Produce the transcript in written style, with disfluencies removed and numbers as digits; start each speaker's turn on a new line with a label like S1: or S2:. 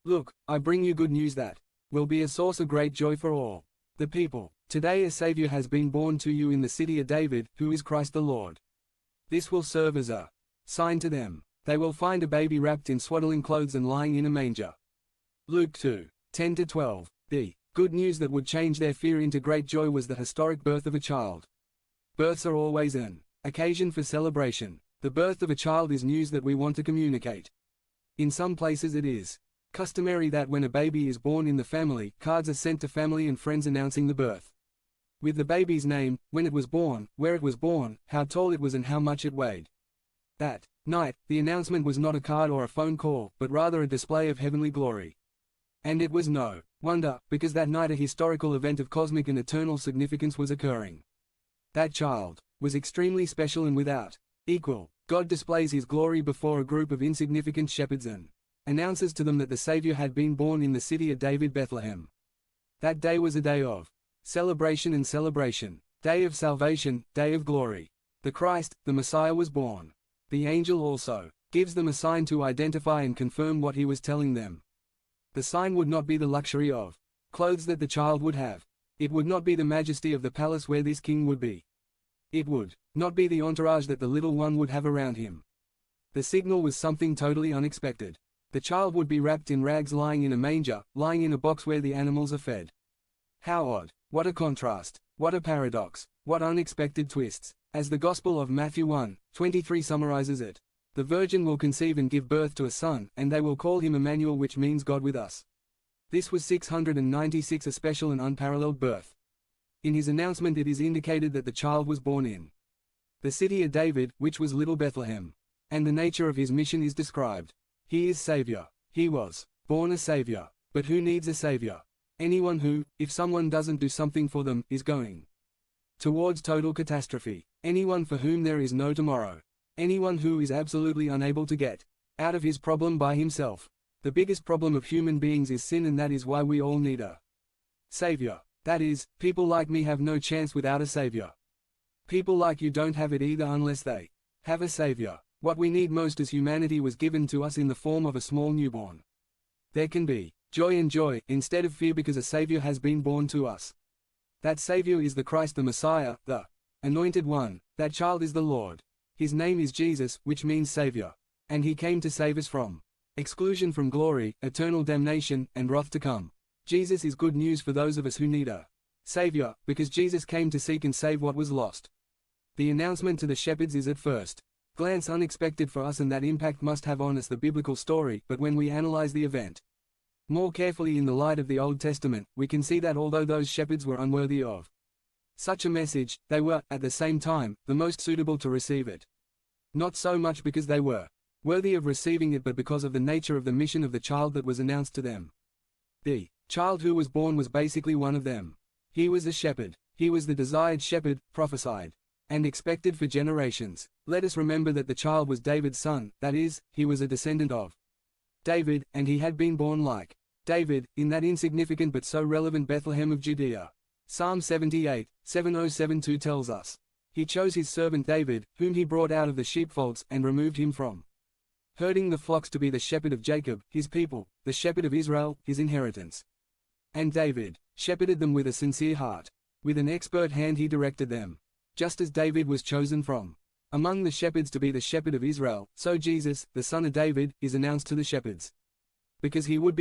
S1: Look, I bring you good news that will be a source of great joy for all the people. Today a Savior has been born to you in the city of David, who is Christ the Lord. This will serve as a sign to them. They will find a baby wrapped in swaddling clothes and lying in a manger. Luke 2:10-12. The good news that would change their fear into great joy was the historic birth of a child. Births are always an occasion for celebration. The birth of a child is news that we want to communicate. In some places it is customary that when a baby is born in the family, cards are sent to family and friends announcing the birth. With the baby's name, when it was born, where it was born, how tall it was and how much it weighed. That night, the announcement was not a card or a phone call, but rather a display of heavenly glory. And it was no wonder, because that night a historical event of cosmic and eternal significance was occurring. That child was extremely special and without equal. God displays his glory before a group of insignificant shepherds and announces to them that the Savior had been born in the city of David, Bethlehem. That day was a day of celebration, day of salvation, day of glory. The Christ, the Messiah, was born. The angel also gives them a sign to identify and confirm what he was telling them. The sign would not be the luxury of clothes that the child would have. It would not be the majesty of the palace where this king would be. It would not be the entourage that the little one would have around him. The signal was something totally unexpected. The child would be wrapped in rags, lying in a manger, lying in a box where the animals are fed. How odd! What a contrast! What a paradox! What unexpected twists! As the Gospel of Matthew 1:23 summarizes it, the virgin will conceive and give birth to a son, and they will call him Emmanuel, which means God with us. This was 696, a special and unparalleled birth. In his announcement it is indicated that the child was born in the city of David, which was Little Bethlehem. And the nature of his mission is described. He is Savior. He was born a Savior. But who needs a Savior? Anyone who, if someone doesn't do something for them, is going towards total catastrophe. Anyone for whom there is no tomorrow. Anyone who is absolutely unable to get out of his problem by himself. The biggest problem of human beings is sin, and that is why we all need a Savior. That is, people like me have no chance without a Savior. People like you don't have it either unless they have a Savior. What we need most as humanity was given to us in the form of a small newborn. There can be joy and joy instead of fear because a Savior has been born to us. That Savior is the Christ, the Messiah, the Anointed One. That child is the Lord. His name is Jesus, which means Savior. And he came to save us from exclusion from glory, eternal damnation, and wrath to come. Jesus is good news for those of us who need a Savior, because Jesus came to seek and save what was lost. The announcement to the shepherds is at first glance unexpected for us, and that impact must have on us the biblical story, but when we analyze the event more carefully in the light of the Old Testament, we can see that although those shepherds were unworthy of such a message, they were, at the same time, the most suitable to receive it. Not so much because they were worthy of receiving it, but because of the nature of the mission of the child that was announced to them. The child who was born was basically one of them. He was a shepherd. He was the desired shepherd, prophesied and expected for generations. Let us remember that the child was David's son, that is, he was a descendant of David, and he had been born like David, in that insignificant but so relevant Bethlehem of Judea. Psalm 78:7072 tells us, "He chose his servant David, whom he brought out of the sheepfolds, and removed him from herding the flocks, to be the shepherd of Jacob, his people, the shepherd of Israel, his inheritance." And David shepherded them with a sincere heart. With an expert hand he directed them. Just as David was chosen from among the shepherds to be the shepherd of Israel, so Jesus, the son of David, is announced to the shepherds. Because he would be